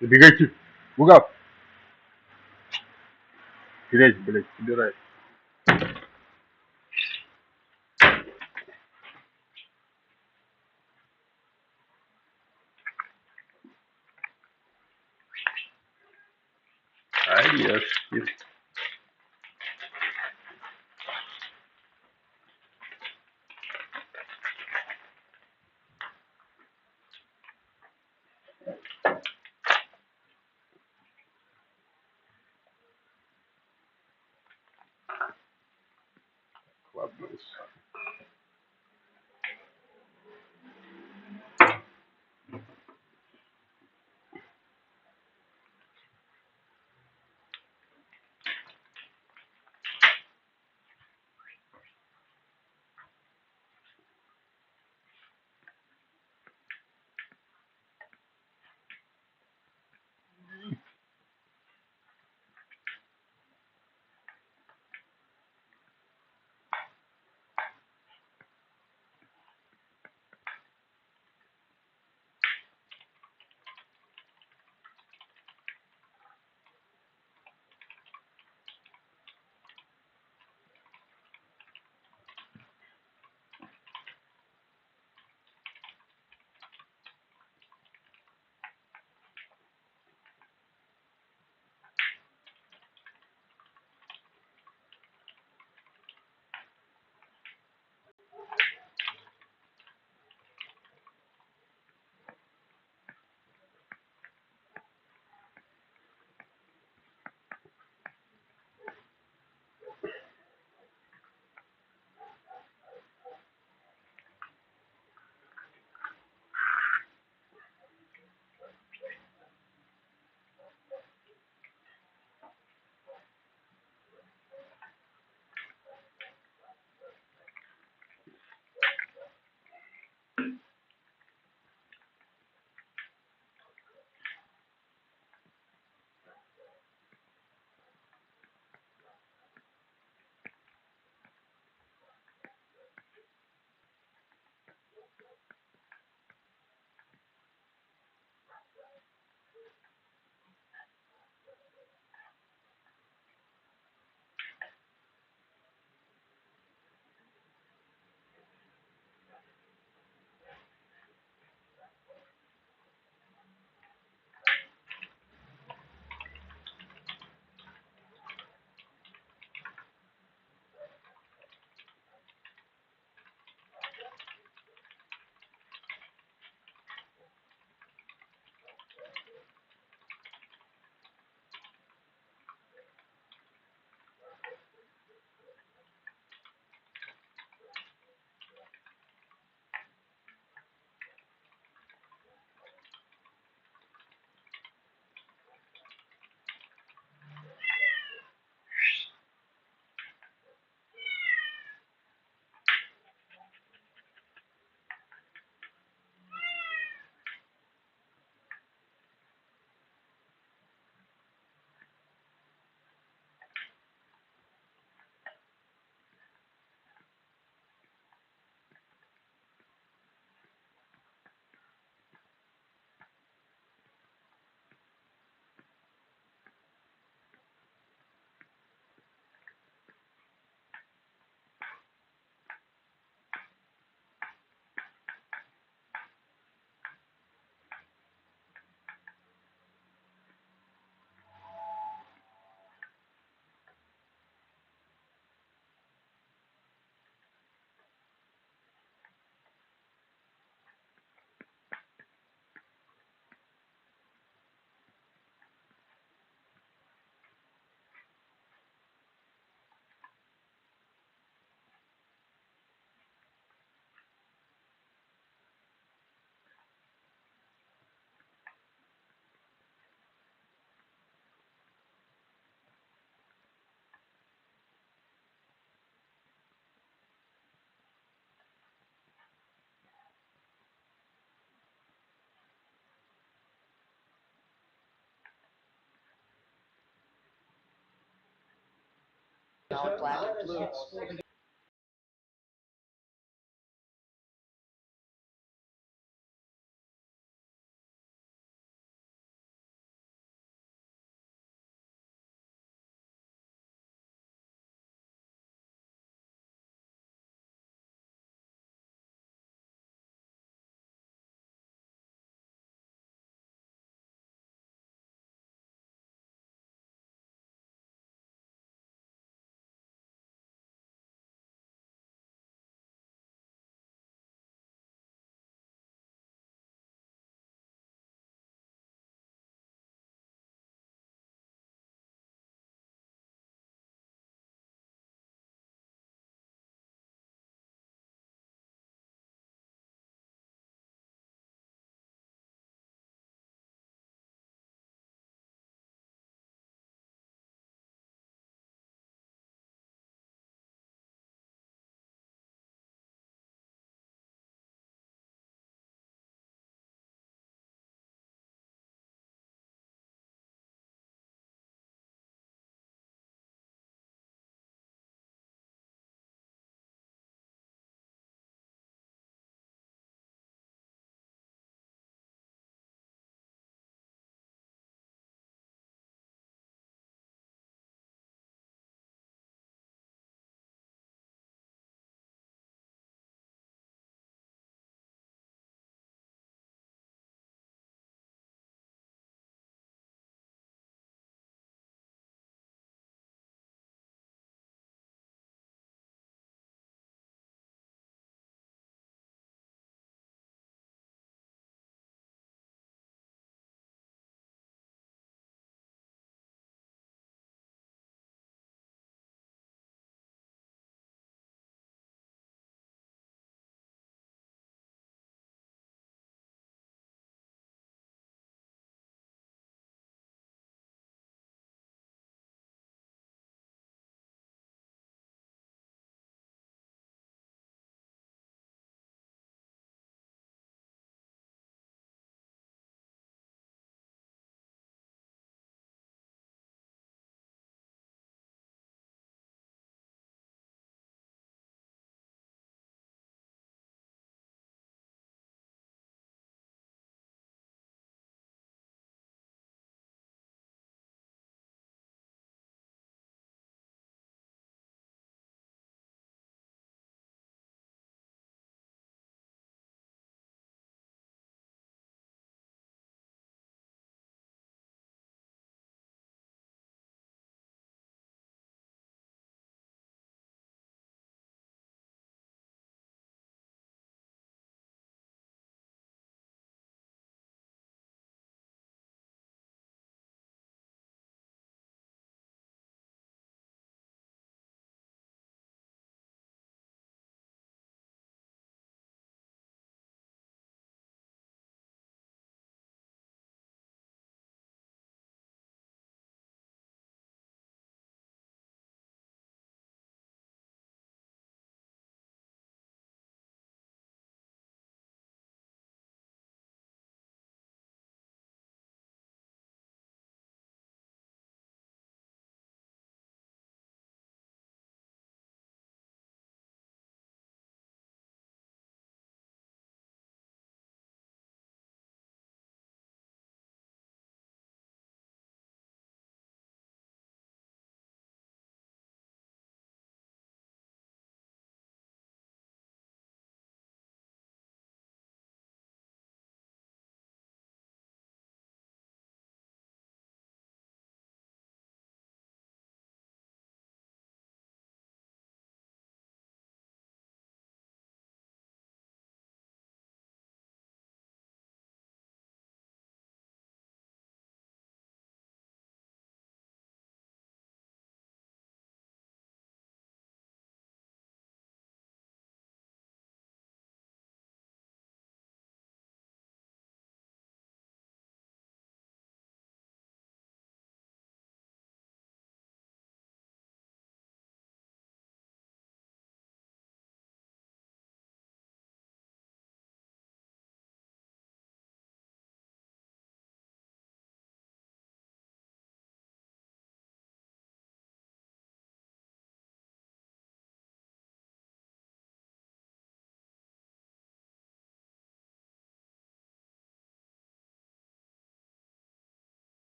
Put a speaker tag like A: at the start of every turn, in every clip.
A: Забегайте. Лугав, грязь, блядь, собирай. Орешки. Ладно.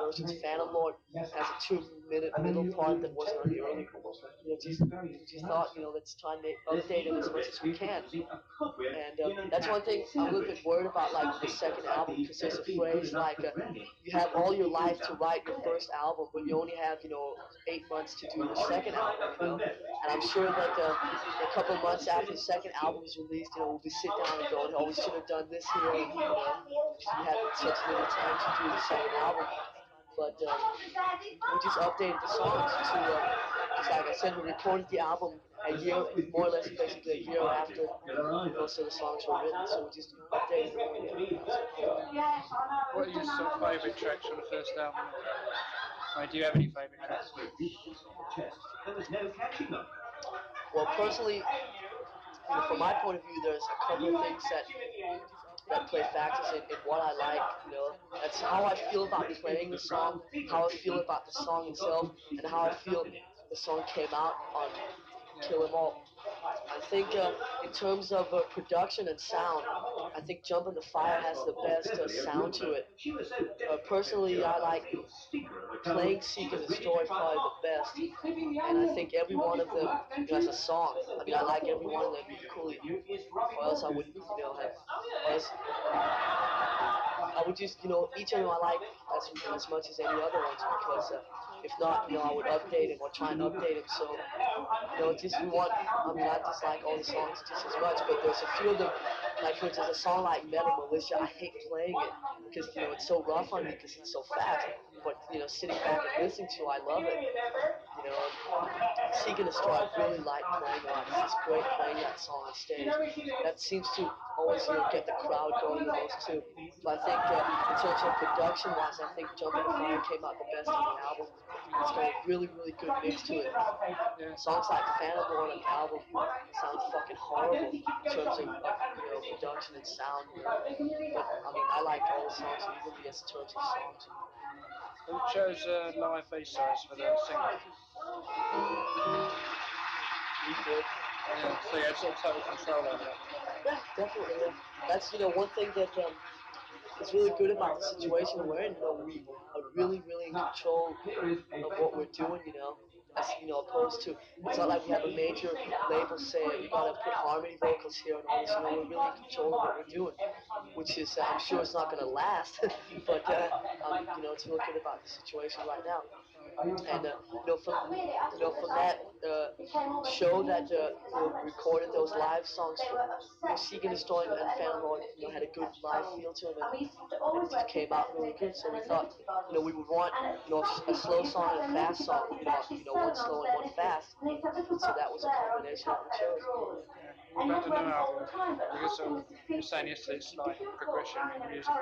B: versions. Phantom Lord has a 2-minute middle part that wasn't on the early. Just thought, let's try and update it as much as we can. And that's one thing I'm a little bit worried about, like the second album, because there's a phrase like you have all your life to write your first album, but you only have 8 months to do the second album. And I'm sure that a couple of months after the second album is released, we'll be sitting down and going, "Oh, we should have done this here," we had such little time to do the second album. But we just updated the songs to, just like I said, we recorded the album a year, more or less basically a year after most of the songs were written, so we just updated them.
C: What are your sort of favourite tracks from the first album? Do you have any favourite tracks?
B: Well, personally, from my point of view, there's a couple of things that play factors in what I like. That's how I feel about playing the song, how I feel about the song itself, and how I feel the song came out on Kill 'Em All. I think in terms of production and sound, I think Jump in the Fire has the best sound to it. Personally, I like playing Seek and Destroy probably the best, and I think every one of them has a song. I mean, I like every one of them equally, or else I wouldn't, I would just, each of them I like as much as any other ones, because if not, I would update them or try and update them. So, just I dislike all the songs just as much, but there's a few of them, like for instance, a song like Metal Militia, I hate playing it because, it's so rough on me because it's so fast, but, sitting back and listening to, I love it. Seek and Destroy, I really like playing on. It's just great playing that song on stage. That seems to always, get the crowd going the most too. But I think in terms of production-wise, I think Jump in the Fire came out the best on the album. It's got a really, really good mix to it. Songs like Phantom Lord on the album sound fucking horrible in terms of production and sound. But I mean, I like all the songs equally as in terms of songs.
C: Who chose live B-sides for the single?
B: We did.
C: Yeah, so you had sort of total control over that.
B: Yeah, definitely. Yeah. That's one thing that is really good about the situation we're in. We are really, really in control of what we're doing. As opposed to, it's not like we have a major label saying you gotta put harmony vocals here and all this. We're really in control of what we're doing, which is I'm sure it's not gonna last, but it's really good about the situation right now. And from that show that recorded those live songs for Seek and Destroy and Phantom Lord, had a good live feel to them, and it just came out really good. So we thought, we would want, a slow song and a fast song, one slow and one fast. So that was a combination that we chose.
C: What about the new album? Because you were saying yesterday it's like progression in music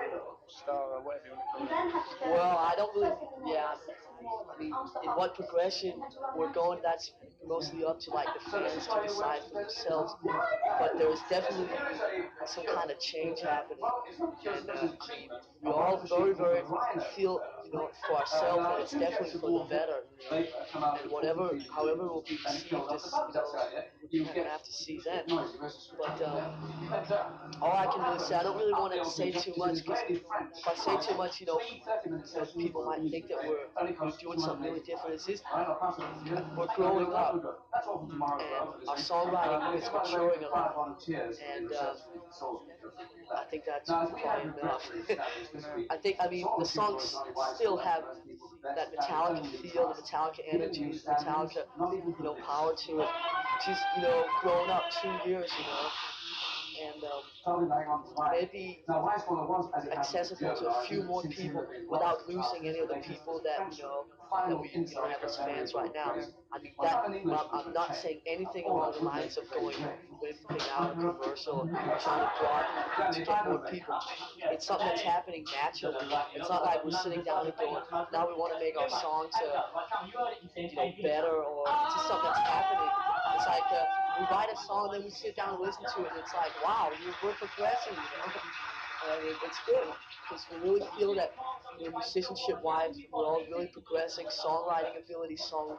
C: style or whatever you want to call it.
B: Well, I don't really, I mean, in what progression we're going, that's mostly up to like the fans to decide for themselves. But there's definitely some kind of change happening, and we all very, very feel, for ourselves that it's definitely for the better. And however it will be received, is, we're gonna have to see then. But all I can really say, I don't really want to say too much, because if I say too much, people might think that we're doing something really different. It's just we're growing up, and our songwriting is maturing a lot, and I think that's probably enough. I mean, the songs still have that Metallica feel, the Metallica energy, the Metallica, power to it. Just, growing up 2 years, and maybe accessible to a few more people without losing any of the people that that we have as fans right now. I mean, I'm not saying anything along the lines of going whipping out a commercial or trying to broaden to get more people. It's something that's happening naturally. It's not like we're sitting down and going, now we want to make our songs better, or it's just something that's happening. It's like we write a song, then we sit down and listen to it, and it's like, wow, we're progressing, And it's good, because we really feel that, musicianship-wise, we're all really progressing, songwriting ability, song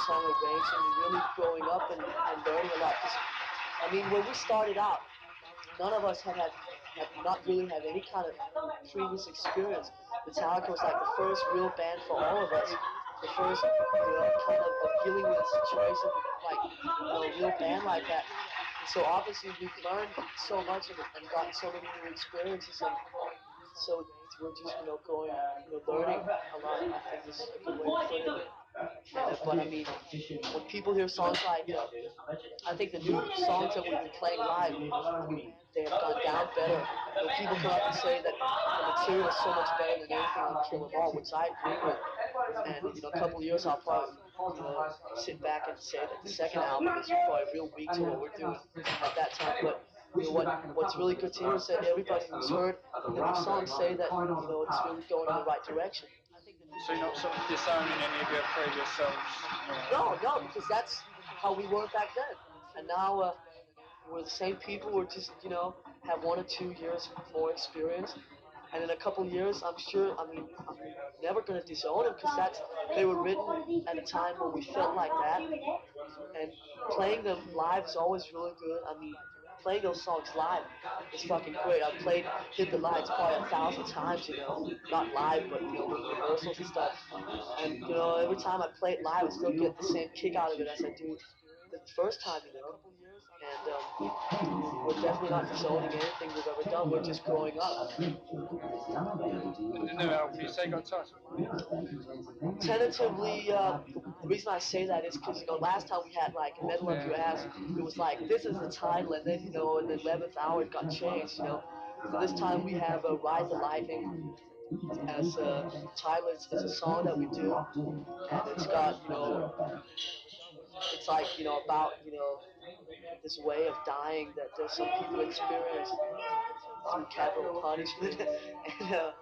B: arranging, really growing up and learning a lot. Because, when we started out, none of us had not really had any kind of previous experience. Metallica was like the first real band for all of us. The first, kind of dealing with a situation like, real band like that. And so obviously we've learned so much and gotten so many new experiences, and so we're just, going, learning a lot. I think is a good way to put it. But I mean, when people hear songs like, I think the new songs that we've been playing live, they have gone down better. People come up and say that the material is so much better than anything on Kill 'Em All, which I agree with. And a couple of years I'll probably, sit back and say that the second album is probably real weak to what we're doing at that time. But what's really good to hear is that everybody who's heard the new songs say that, it's really going in the right direction.
C: So you're not sort of disowning any of your previous songs.
B: No, because that's how we were back then. And now we're the same people. We're just, have 1 or 2 years more experience. And in a couple of years, I'm sure, I'm never going to disown them because they were written at a time when we felt like that. And playing them live is always really good. I mean, playing those songs live is fucking great. I've played Hit the Lights probably 1,000 times, not live, but, with rehearsals and stuff. And, every time I play it live, I still get the same kick out of it as I do the first time. And we're definitely not disowning anything we've ever done. We're just growing up.
C: And the new album, you say got a title?
B: Tentatively, the reason I say that is because, last time we had like Metal Up Your Ass, it was like, this is the title, and then, in the 11th hour it got changed. So this time we have Ride the Lightning as a title. It's a song that we do, and it's got, it's like, about, this way of dying that there's some people experience through capital punishment. And,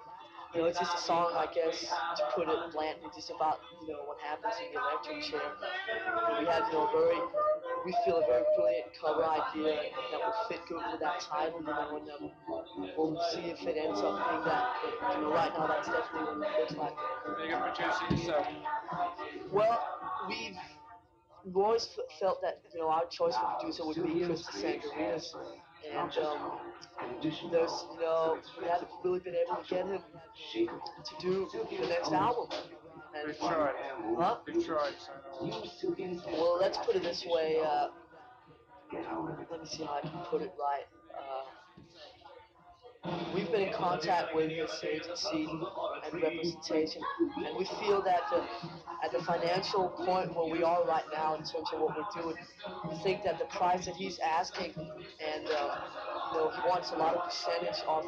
B: it's just a song, I guess, to put it bluntly, just about, what happens in the electric chair. And we have, we feel a very brilliant cover idea that will fit good with that title, and we'll see if it ends up being that. But, right now, that's definitely what it looks like.
C: Are you going to produce it yourself?
B: Well, we've always felt that, our choice for producer would be Chris Sangaritas. And there's, we haven't really been able to get him to do the next album. And,
C: We've tried.
B: Huh?
C: We've tried. So.
B: Well, let's put it this way. Let me see how I can put it right. We've been in contact with this agency and representation, and we feel that at the financial point where we are right now in terms of what we're doing, we think that the price that he's asking, and he wants a lot of percentage off,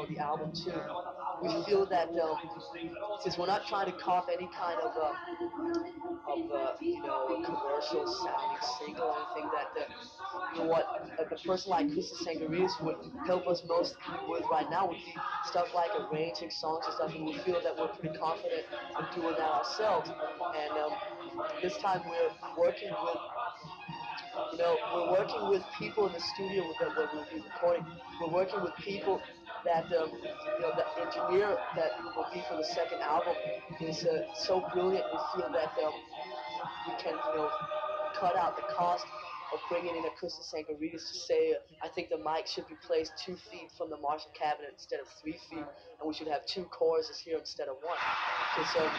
B: the album too. We feel that since we're not trying to cop any kind of a commercial sounding single or anything, that what a person like Chris Sangaritas would help us most with right now would be stuff like arranging songs and stuff, and we feel that we're pretty confident in doing that ourselves. And this time we're working with, we're working with people in the studio that we'll be recording. We're working with people that, the engineer that will be for the second album is so brilliant. We feel that we can, cut out the cost of bringing in a Crystal Sangaritas to say, I think the mic should be placed 2 feet from the Marshall cabinet instead of 3 feet, and we should have 2 choruses here instead of 1. Because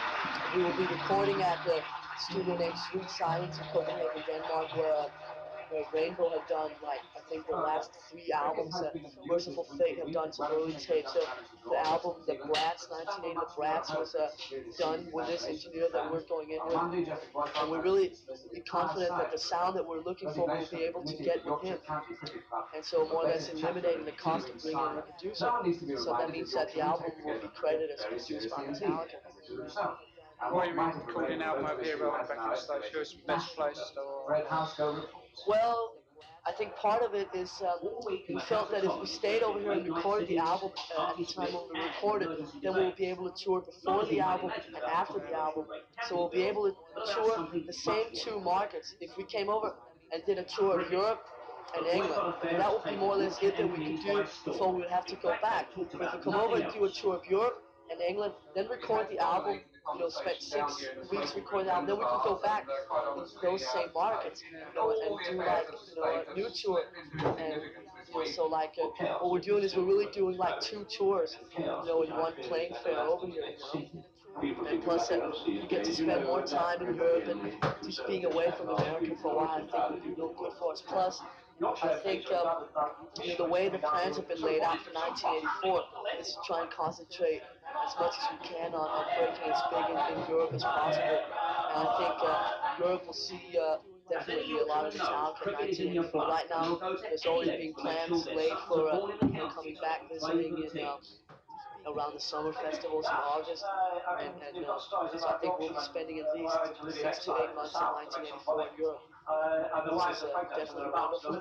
B: we will be recording at the studio named Sweet Silence in Copenhagen, Denmark, where Rainbow have done, like, I think the last 3 albums that Merciful Fate have done some early tapes. So the album, The Brats, 1980 The Brats, was done with this engineer that we're going in with. And we're really confident that the sound that we're looking for we'll be able to get with him. And so more or less eliminating the cost of bringing in a producer. So that means that the album will be credited as produced by Metallica.
C: Why are you recording an album over here rather than back in the States? Who's best placed or?
B: Well, I think part of it is we felt that if we stayed over here and recorded the album at the time when we recorded, then we'll be able to tour before the album and after the album. So we'll be able to tour the same 2 markets. If we came over and did a tour of Europe and England, that would be more or less it that we could do before we would have to go back. But if we come over and do a tour of Europe and England, then record the album spent 6 weeks recording the album. Then we could go back in those same markets, and do like a new tour. And so like what we're doing is we're really doing like two tours, in one playing fair over here. And plus, you get to spend more time in Europe and just being away from America for a while. I think would be real good for us. Plus, I think the way the plans have been laid out for 1984 is to try and concentrate as much as we can on breaking as big in Europe as possible. And I think Europe will see definitely a lot of Metallica in 1984. Right now, there's already been plans laid for coming back visiting in around the summer festivals in August, and so I think we'll be spending at least 6 to 8 months in 1984 in Europe, which is definitely wonderful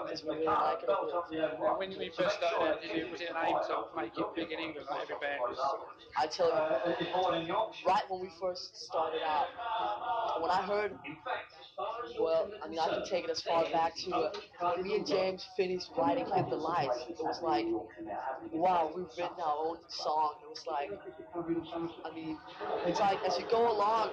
B: because we really like it over there.
C: When we first started out, was it an aim to make it big in England, like every band was?
B: I tell you, right when we first started out, when I heard, well, I mean, I can take it as far back to when me and James finished writing Hit the Lights. It was like, wow, we've written our own song. It was like, I mean, it's like as you go along,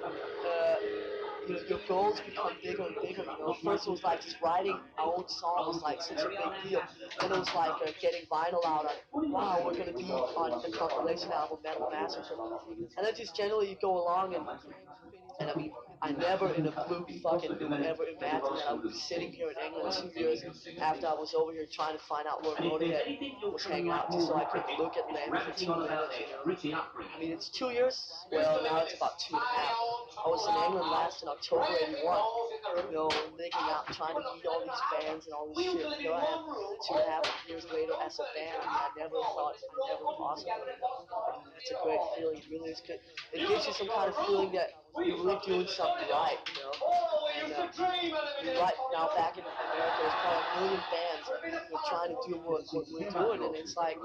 B: your goals become bigger and bigger. First it was like just writing our own song was like such a big deal. Then it was like getting vinyl out on, wow, we're gonna be on the compilation album Metal Massacre. And then just generally you go along and I mean, I never in a blue fucking ever imagined that I would be sitting here in England 2 years after I was over here trying to find out where Motorhead was hanging out just so I could look at them for 2 minutes. I mean, it's 2 years. Well, now it's about 2.5. I was in England last in October '81. Making out, trying to meet all these bands and all this shit. Here I am 2.5 years later as a band. I never thought I never possible. It's a great feeling. It really is good. It gives you some kind of feeling that you're really doing something right, And right now back in America, there's probably a million bands trying to do what we're doing, and it's like,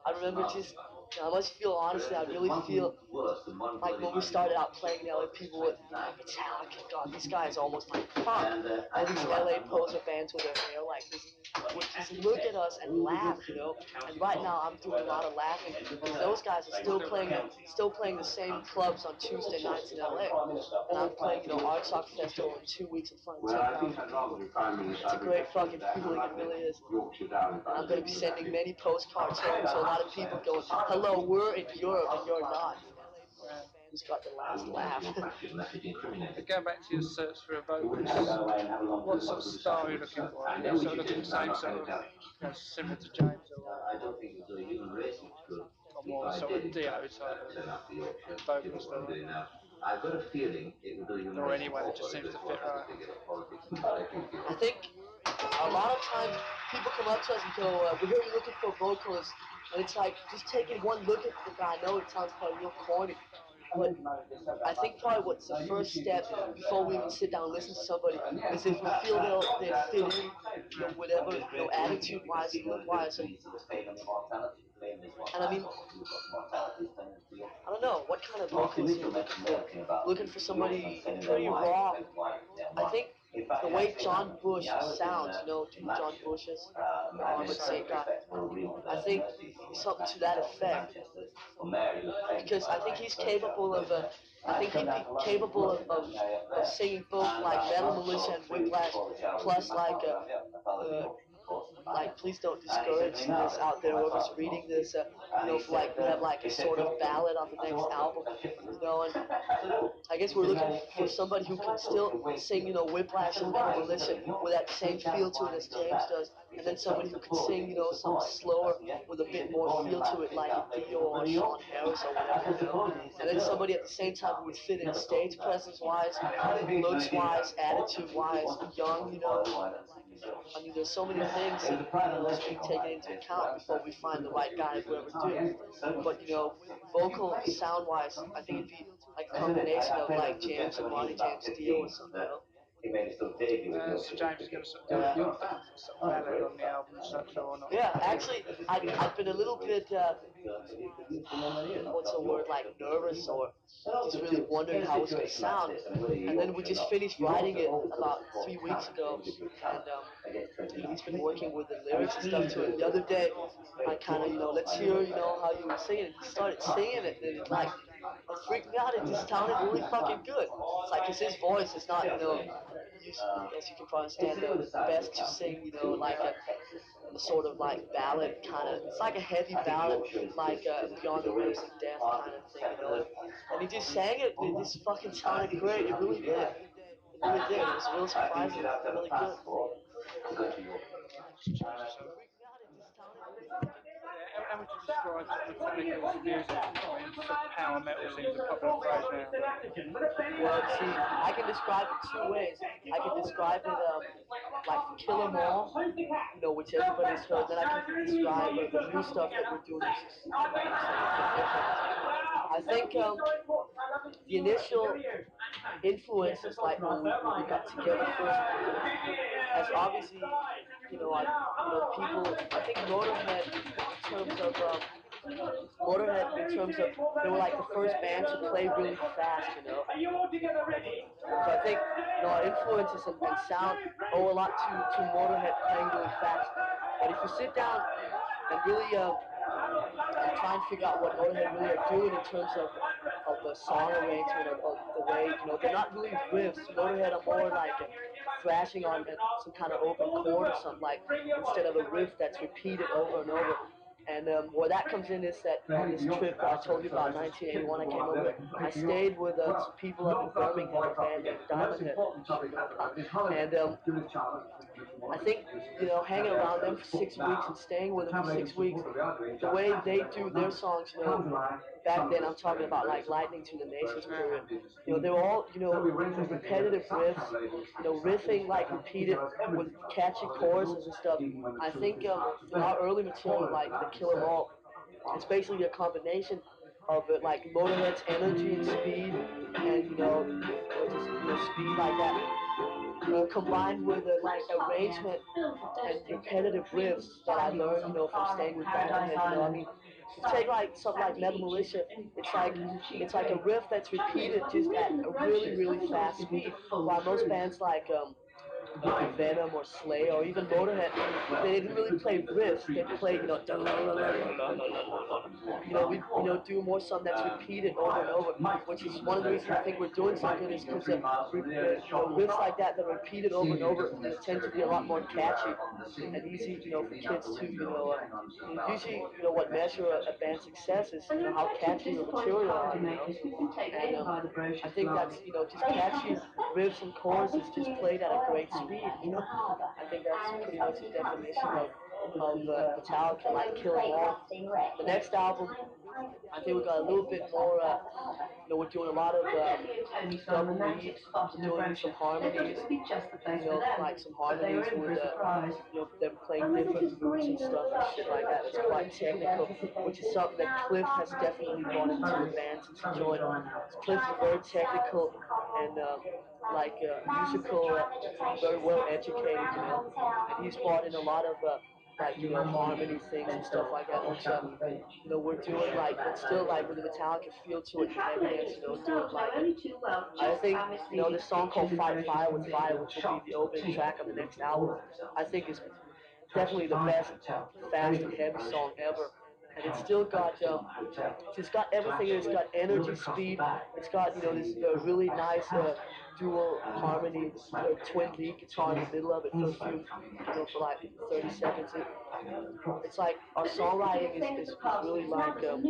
B: I remember just, I must feel honestly, I really feel like when we started out playing in LA, people would, Metallica, God, these guys almost like punk. All these LA poser bands with their hair like this would just look at us and laugh, And right now I'm doing a lot of laughing because those guys are still playing the same clubs on Tuesday nights in LA. And I'm playing, Art Rock Festival in 2 weeks in front of 10,000 people. It's a great fucking feeling, it really is. And I'm going to be sending many postcards home to a lot of people going, hello, we're in Europe and you're not. Who's got the last laugh?
C: Going back to your search for a vocalist, what sort of style are you looking for? Are you sort of looking the same sort of, similar to James, or more sort of Dio type of vocalist, or anyone that just seems to fit right?
B: I think a lot of times people come up to us and go, we're here looking for vocalists, and it's like, just taking one look at the guy, I know it sounds probably real corny, but I think probably what's the first step before we even sit down and listen to somebody is if we feel they fit in, whatever, attitude-wise and look-wise. And I mean, I don't know, what kind of vocalist you're looking for? Looking for somebody pretty raw. I think the way John Bush sounds, who John Bush is? I'm a Saint guy. I think something to that effect. Because I think he's capable of singing both like Metal Militia and Whiplash, plus like please don't discourage this out there whoever's reading this, for like we have like a sort of ballad on the next album, and I guess we're looking for somebody who can still sing, Whiplash and Metal Militia with that same feel to it as James does, and then somebody who can sing, something slower with a bit more feel to it like Dio or Sean Harris or whatever, and then somebody at the same time who would fit in stage presence-wise, looks-wise, attitude-wise, young, I mean, there's so many things that must be taken into account before we find the right guy to ever do. But, vocal sound-wise, I think it'd be like a combination of like James and Ronnie James Dio or something,
C: So James is going to sort of do sort of ballad on the album structure or not?
B: Yeah, actually, I've been a little bit, what's the word, like nervous or just really wondering how it's going to sound. And then we just finished writing it about 3 weeks ago. And he's been working with the lyrics and stuff to it. The other day, I kind of, let's hear, how you would sing it. And he started singing it, and it's like, it freaked me out. It just sounded really fucking good. It's like, 'cause his voice is not, as you can probably understand, the best to sing, like a sort of like ballad kind of. It's like a heavy ballad, like Beyond the Waves of Death kind of thing, And he just sang it. And it just fucking sounded great. It really did. It really did. It was real surprising. Really good.
C: Just change the sort of. Yeah, how would you describe Metallica's music? I mean, sort of power metal seems a popular phrase now.
B: Well, see, I can describe it two ways. I can describe it like Kill 'Em All, which everybody's heard. Then I can describe the new stuff that we're doing. I think the initial influences, like when we got together first, as obviously, people. I think Motorhead, in terms of they were like the first band to play really fast. So I think our influences and sound owe a lot to Motorhead playing really fast. But if you sit down and really and try and figure out what Motorhead really are doing in terms of the song arrangement of the way, they're not really riffs. Motorhead are more like thrashing on some kind of open chord or something, like instead of a riff that's repeated over and over. And where that comes in is that on this trip I told you about, 1981, I came over. I stayed with some people up in Birmingham, a band named Diamond Head. And I think, hanging around them for 6 weeks and staying with them for 6 weeks, the way they do their songs, back then I'm talking about like Lightning to the Nations period. They were all, repetitive riffs, riffing like repeated with catchy choruses and stuff. I think our early material, like the Kill 'Em All, it's basically a combination of like Motorhead's energy and speed, and just speed like that, combined with like arrangement and repetitive riffs that I learned, from staying with Diamond Head. I mean, you take like something like Metal Militia, it's like a riff that's repeated just at a really really fast speed. While most bands like Venom or Slayer or even Motorhead, they didn't really play riffs. They played, we do more something that's repeated over and over, which is one of the reasons I think we're doing so good is because riffs like that that are repeated over and over tend to be a lot more catchy and easy, for kids to, usually, what measure a band's success is, how catchy the material are, And I think that's, just catchy riffs and choruses just played at a great speed, I think that's pretty much the definition of Metallica, like Kill 'Em All. The next album, I think we got a little bit more, we're doing a lot of double lead, doing some harmonies, like some harmonies with, them playing different roots and stuff and shit like that. It's quite technical, which is something that Cliff has definitely brought into the band since he joined. Cliff is very technical and musical, very well educated, and he's brought in a lot of like harmony things and stuff like that, which we're doing like it's still like with the Metallica feel to it and everything, doing like I think this song called Fight Fire with Fire, which will be the opening track of the next album, I think is definitely the best fast and heavy song ever. And it's got everything. It's got energy, speed. It's got this really nice dual harmony, twin lead guitar in the middle of it for a few, for like 30 seconds. It's like our songwriting is really like there's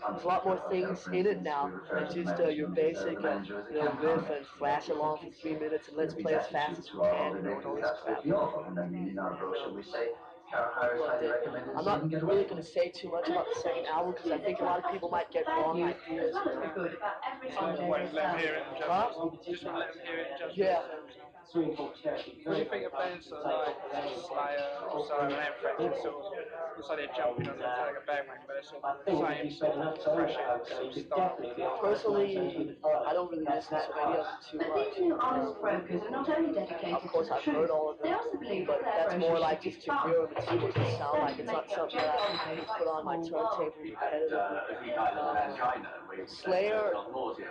B: a lot more things in it now than just your basic riff and thrash along for 3 minutes and let's play as fast as we can, and all this crap. I'm not really going to say too much about the second album because I think a lot of people might get wrong ideas.
C: Wait, let them hear it and judge. Just want to let them hear it and judge.
B: Yeah.
C: What do you think of bands sort of like Slayer or Siren and Anthrax? Sort of, looks like they're jumping on the Metallica bandwagon, but they're sort of the same sort of refreshing sort of style.
B: Personally, I don't really listen to any of them too much. Of course, I've heard all of them, but that's more like just to hear them and see what they sound like. It's not something that I put on my turntable repetitively. Slayer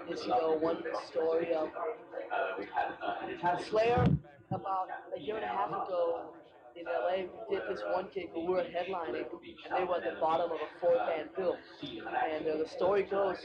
B: is, one story of Slayer about a year and a half ago. in LA, we did this one gig where we were headlining, and they were at the bottom of a four-band bill. And the story goes,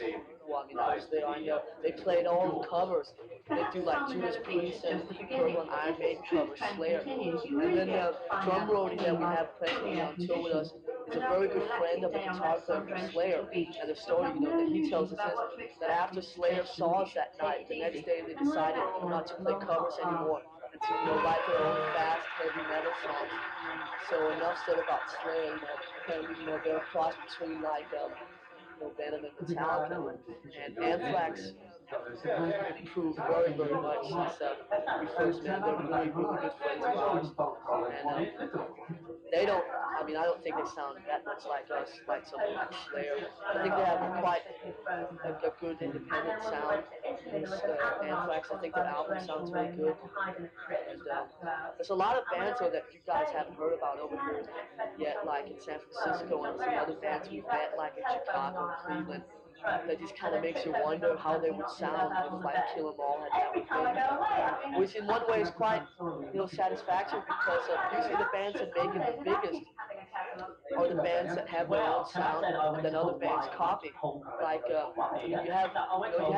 B: well, I mean, I was there, I know, they played all the covers. They do like Judas Priest and Deep Purple and Iron Maiden covers, Slayer. And then the drum roadie that we have presently on tour with us is a very good friend of the guitar player from Slayer. And the story, that he tells us is that after Slayer saw us that night, the next day they decided not to play covers anymore and to write their own fast, heavy metal songs. So enough said about Slayer. Apparently, they're a cross between like Venom and Metallica, and Anthrax have improved very, very much since we first met. They're really, really good friends of ours, and they don't. I mean, I don't think they sound that much like us, like something like Slayer. I think they have quite a good independent sound. Anthrax, I think their album sounds really good. And there's a lot of bands though that you guys haven't heard about over here yet, like in San Francisco and some other bands we've met, like in Chicago, Cleveland. That just kind of makes you wonder how they would sound if like Kill 'Em All had never been. Which in one way is quite satisfaction because usually the bands that make it the biggest are the bands that have their own sound and then other bands copy. Like you have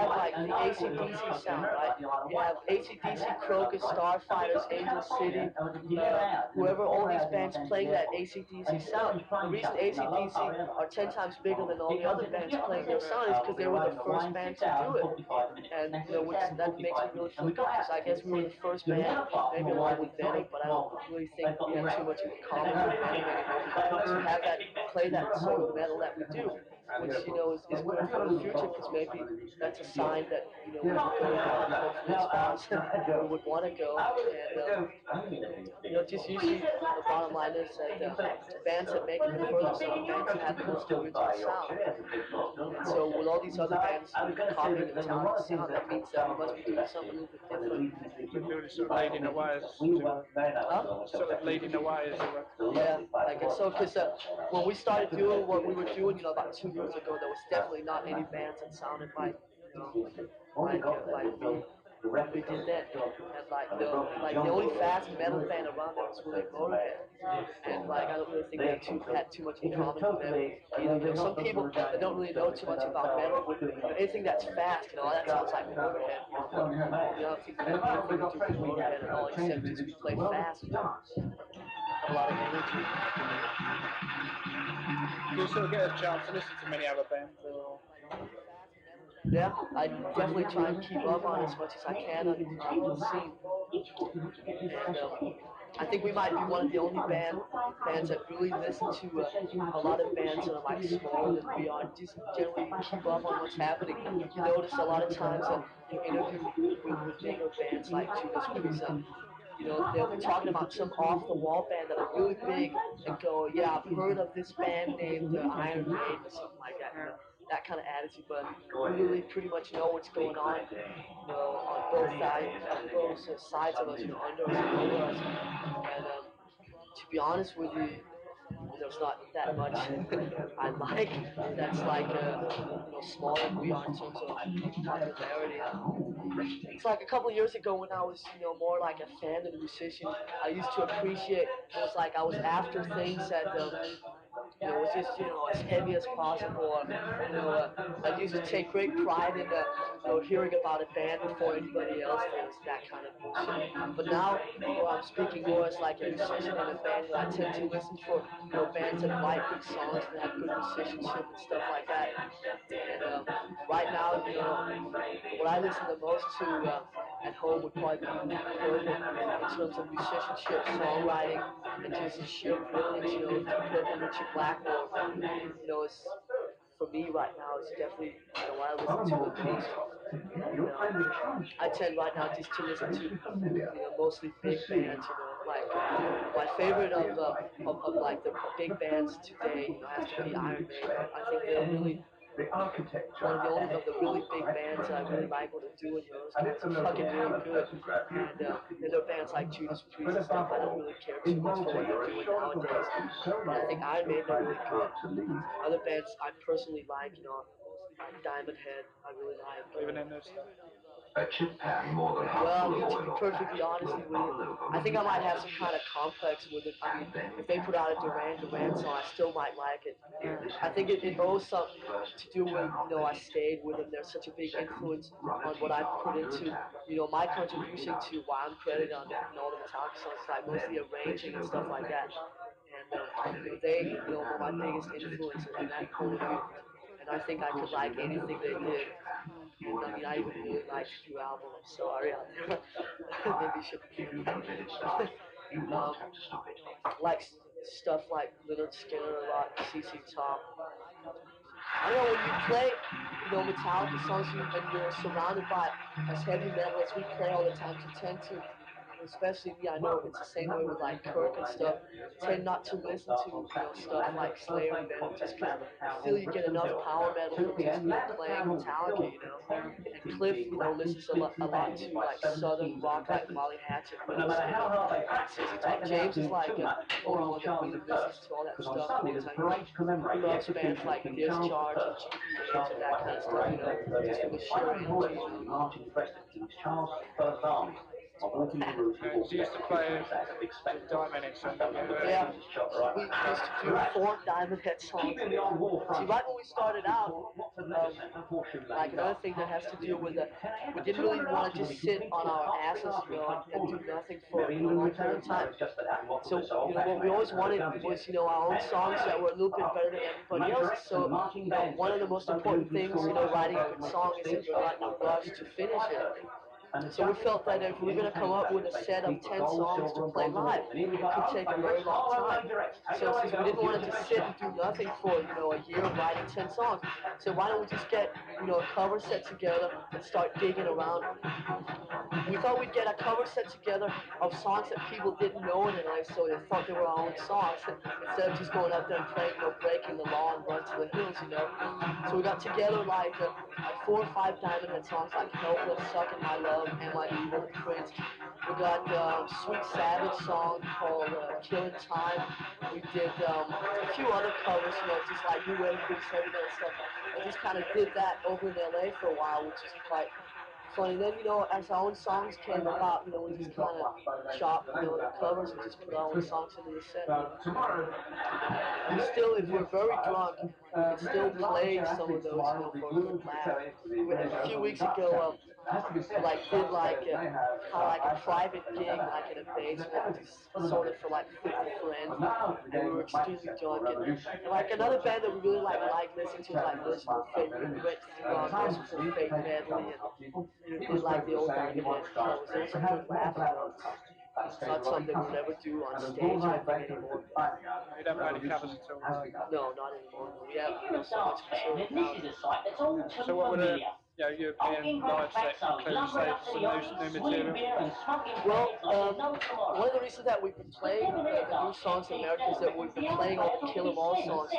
B: like the AC/DC sound, right? You have AC/DC, Crocus, Starfighters, Angel City, whoever, all these bands playing that AC/DC sound. The reason AC/DC are 10 times bigger than all the other bands playing their sound is because they were the first band to do it. And that makes me really feel good because I guess we were the first band, maybe along with Venom, but I don't really think we have too much in common with Venom anymore. To have that, play that sort of metal that we do, which is good for the future because maybe that's a sign that we're going hopefully as far as we would want to go. And just usually the bottom line is that bands that make it the furthest are the bands that have the most original sound. And so with all these other bands copying the talented sound, that means that we must be doing something a little bit different.
C: Really sort of laid in the wires.
B: Huh?
C: Sort of laid in the wires.
B: Yeah, I guess so. Because when we started doing what we were doing, about 2 years ago, there was definitely not any bands that sounded like we did then. And the only fast metal band around there was really Motorhead. And I don't really think they had too much in common with them. Some people that don't really know too much about metal, anything that's fast, that sounds like Motorhead. I don't think we have anything to do with Motorhead at all, except just we play fast. A lot of energy.
C: Do you still get a chance to listen to many other bands?
B: Yeah, I definitely try and keep up on as much as I can on the scene. And I think we might be one of the only bands that really listen to a lot of bands that are smaller than we are. Just generally keep up on what's happening. You notice a lot of times that you interview with bigger bands like Judas Priest. They'll be talking about some off-the-wall band that are really big and go, yeah, I've heard of this band named Iron Maiden or something like that. That kind of attitude, but we really pretty much know what's going on, on both sides of us, under us and over us. And to be honest with you, there's not that much I like that's smaller than we are in terms of popularity. It's like a couple of years ago when I was, more like a fan than a musician. I used to appreciate. It was like I was after things that was just as heavy as possible. I used to take great pride in hearing about a band before anybody else did, that kind of bullshit. But now I'm speaking more as like a musician in a band. I tend to listen for bands that write good songs and have good musicianship and stuff like that. And right now, what I listen the most to at home would probably be Purple in terms of musicianship, songwriting, and just sheer brilliance. Purple, Richard Blackmore, is for me right now is definitely what I listen to the most. I tend right now just to listen to mostly big bands. My favorite of like the big bands today has to be Iron Maiden. I think they're really one of the only of the really big bands that I really like what they're doing. Those guys are fucking really good. And there are bands like Judas Priest and stuff. I don't really care too much for what they're doing nowadays. But I think Iron Maiden are really good. Other bands I personally like, mostly like Diamond Head. I really like.
C: Even in this.
D: A chip pan more than half
B: Well, I
D: full
B: mean,
D: of
B: to
D: oil
B: be
D: or fat
B: perfectly honest
D: will
B: with you,
D: bubble over
B: I
D: when
B: think I
D: you
B: might
D: pour
B: have
D: the
B: some kind of
D: juice.
B: complex with it. I mean,
D: And then
B: if they put out a Duran Duran song, I still might like it. I think it owes something to do with, I stayed with them. They're such a big
D: Second,
B: influence
D: run a
B: on what I've
D: T-bar
B: put
D: under a
B: into,
D: tap.
B: my
D: And lick it
B: contribution
D: out.
B: to why I'm
D: Set
B: credited
D: it
B: on,
D: down.
B: all the Metallica songs, like mostly
D: Then place
B: arranging
D: it
B: and
D: over
B: stuff
D: the
B: like that.
D: blade.
B: And
D: Finally,
B: they,
D: keep the
B: were
D: pan
B: my
D: low
B: biggest
D: until it's
B: influence in
D: completely
B: that point
D: cooled
B: of view.
D: down.
B: And I think
D: Of
B: I could
D: course, if
B: like
D: you don't have a
B: anything they
D: big enough
B: did.
D: chip pan, you
B: And
D: won't
B: I
D: have
B: mean,
D: to
B: I
D: do
B: even
D: any
B: really
D: of
B: like
D: this.
B: the new album. I'm sorry out there. Maybe you should.
D: If you don't let it start, you won't have to stop it.
B: Like stuff like Leonard Skinner a lot, CC Top. I don't know, when you play, Metallica songs and you're surrounded by as heavy metal as we play all the time, you tend to, especially me, I know it's the same way with like Kirk and stuff, tend not to listen to, stuff like Slayer and Venom just because I feel you get enough power metal from just, playing Metallica, And Cliff, listens a lot to like southern rock like Molly Hatchet, CC Top. James is like only one that really listens to all that stuff all the time. He loves bands like Discharge and GPH and that kind of stuff, just for the sheer energy.
C: Do you used to play Diamond Head songs when you were
B: Yeah, we used to do 4 Diamond Head songs. See, right when we started out, like another thing that has to do with we didn't really want to just sit on our asses, and do nothing for a long period of time. So, what we always wanted was, our own songs that were a little bit better than everybody else's. So, one of the most important things, writing a good song is that you're not in a rush to finish it. So we felt that if we were going to come up with a set of 10 songs to play live, it could take a very long time. So since we didn't want to just sit and do nothing for, a year writing 10 songs, so why don't we just get, a cover set together and start digging around. We thought we'd get a cover set together of songs that people didn't know in LA, so they thought they were our own songs, instead of just going up there and playing, Breaking the Law and Run to the Hills. So we got together like 4 or 5 Diamond Head songs like Helpless, Sucking My Love, Am I Evil, Prince. We got Sweet Savage song called Killing Time. We did a few other covers, just like New Wave, Big Heavy Metal stuff. We just kind of did that over in LA for a while, which is quite funny. Then, as our own songs came about, we just kind of chopped, the covers and just put our own songs into the set. We still, if we're very drunk, we can still play some of those, for a good laugh. A few weeks ago, did like kind of like a private gig, like in a basement, just sort of for like 50 friends, and we were extremely drunk. And like another band that we really like listening to is like Merciful Fate. We went through Merciful Fate medley and did like the old Diamond Head covers. It was a good laugh. It's not something we'll ever do on stage, I think, anymore.
C: you don't play any covers at all?
B: No, not anymore. We have so much material now.
C: So what would a European live set include, say, some new material?
B: Well, one of the reasons that we've been playing the new songs in America is that we've been playing all the Kill 'Em All songs,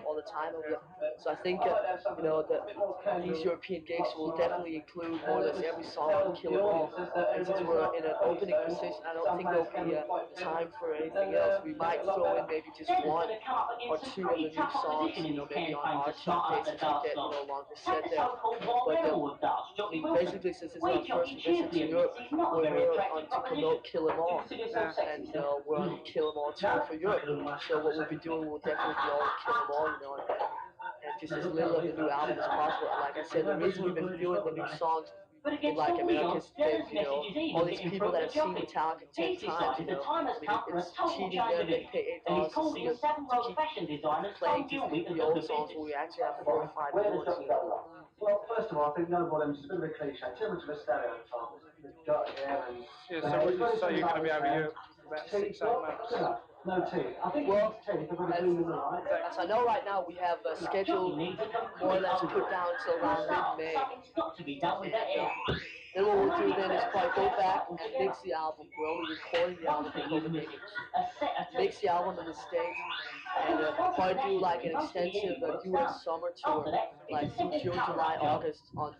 B: all the time over there. So I think, that these European gigs will definitely include more or less every song on Kill 'Em All. And since we're in an opening position, I don't think there'll be time for anything else. We might throw in maybe just 1 or 2 of the new songs, maybe on our chart days to get, longer set there. But basically, since it's our first visit to Europe, we're here to promote Kill 'Em All, and we're on Kill 'Em All tour for Europe. So what we'll be doing will definitely be all Kill 'Em All, and just as little of the new album as possible. And like I said, the reason we've been doing the new songs in like America is that, all these people that have seen Metallica 10 times, I mean, it's cheating them. They pay $8 to see us to keep playing just the old songs when we actually have 4 or 5 new ones.
D: Well, first of all, I think no more than just a bit of a cliche, too much of a stereotype. You've got here and
C: Yeah, so what you say you're going to be over Europe for about 6-8 months?
D: No teeth. I think
B: Well,
D: teeth are going to do right.
B: as I know right now, we have a schedule more or less put down until around mid-May. Then what we'll do then is probably go back and mix the album. We're only recording the album in Copenhagen. Mix the album in the States, and probably do like an extensive US summer tour, like through June, July, August on,